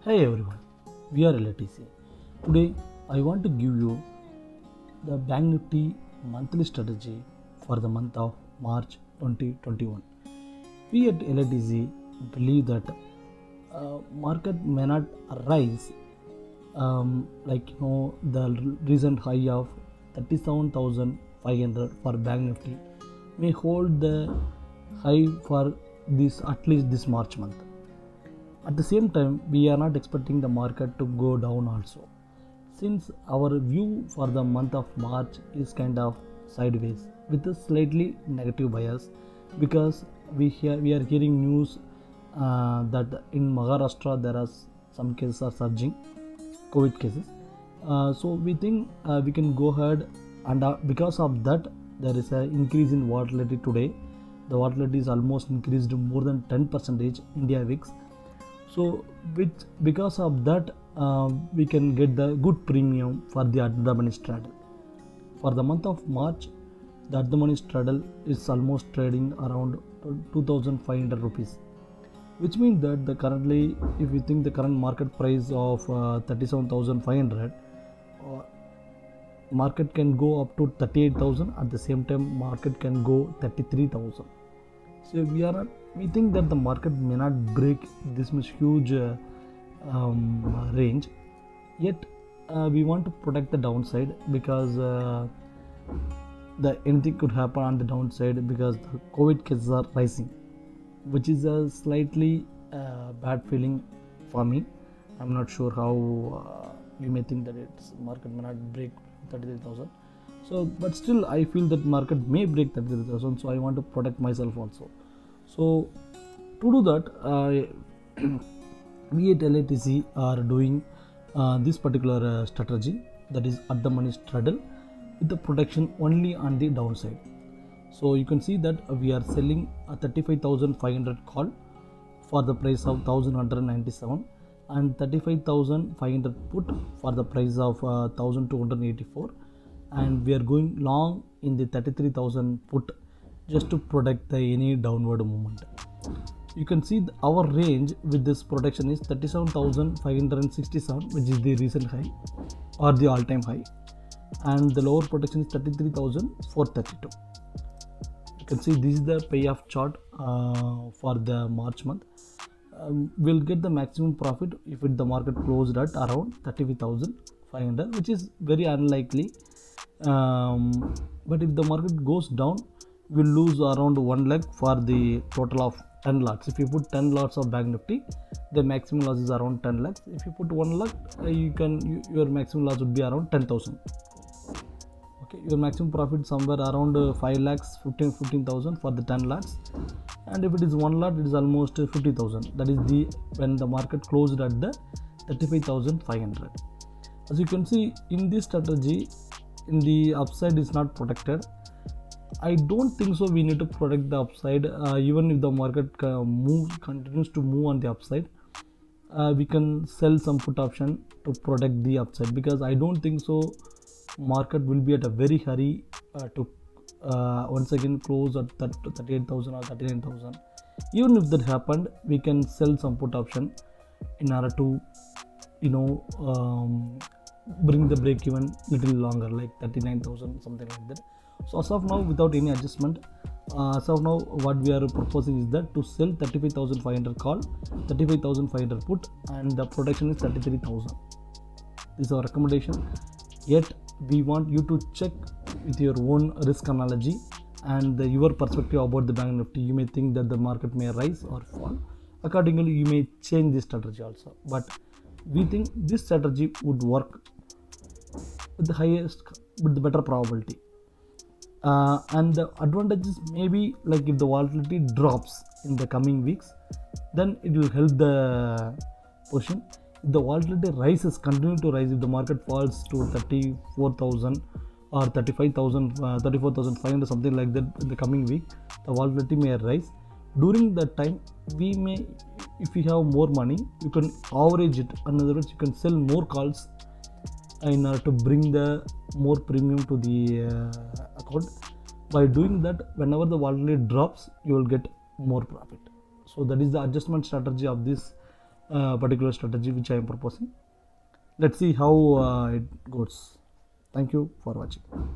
Hey everyone, we are LTC. Today I want to give you the Bank Nifty monthly strategy for the month of March 2021. We at LTC believe that market may not rise the recent high of 37,500 for Bank Nifty may hold the high for this at least this March month. At the same time, we are not expecting the market to go down also, since our view for the month of March is kind of sideways with a slightly negative bias because we are hearing news that in Maharashtra there are some cases are surging, COVID cases. So we think we can go ahead and because of that there is an increase in volatility today. The volatility is almost increased more than 10% India VIX. So because of that we can get the good premium for the at the money straddle. For the month of March, the at the money straddle is almost trading around 2,500 rupees, which means that the currently, if you think the current market price of 37,500, market can go up to 38,000. At the same time, market can go 33,000. So we think that the market may not break this much huge range. Yet we want to protect the downside because the anything could happen on the downside because the COVID cases are rising, which is a slightly bad feeling for me. I'm not sure how you may think that its market may not break 33,000. So, but still, I feel that market may break 33,000. So I want to protect myself also. So to do that, we at LATC are doing this particular strategy, that is at the money straddle with the protection only on the downside. So you can see that we are selling a 35,500 call for the price of 1,197 and 35,500 put for the price of 1,284, and we are going long in the 33,000 put just to protect the any downward movement. You can see our range with this protection is 37,567, which is the recent high or the all-time high, and the lower protection is 33,432. You can see this is the payoff chart for the March month. We'll get the maximum profit if the market closed at around 35,500, which is very unlikely. But if the market goes down, we'll lose around 1 lakh for the total of 10 lots. If you put 10 lots of Bank Nifty, the maximum loss is around 10 lakhs. If you put 1 lakh, your maximum loss would be around 10,000. Okay, your maximum profit somewhere around 5 lakhs 15,000 for the 10 lots, and if it is 1 lot, it is almost 50,000. That is the when the market closed at the 35,500. As you can see in this strategy, in the upside is not protected. I don't think so. We need to protect the upside. Even if the market continues to move on the upside, we can sell some put option to protect the upside, because I don't think so market will be at a very hurry to once again close at 38,000 or 39,000. Even if that happened, we can sell some put option in order to bring the break even little longer, like 39,000, something like that. So as of now, without any adjustment, as of now what we are proposing is that to sell 35,500 call, 35,500 put, and the protection is 33,000. This is our recommendation. Yet we want you to check with your own risk analogy and your perspective about the Bank Nifty. You may think that the market may rise or fall. Accordingly, you may change this strategy also. But we think this strategy would work with the better probability. And the advantages may be like if the volatility drops in the coming weeks, then it will help the position. If the volatility rises, continue to rise, if the market falls to 34,000 or 35,000, 34,500, something like that in the coming week, the volatility may rise. During that time, we may, if you have more money, you can average it. In other words, you can sell more calls in order to bring the more premium to the account. By doing that, whenever the volatility drops, you will get more profit. So that is the adjustment strategy of this particular strategy which I am proposing. Let's see how it goes. Thank you for watching.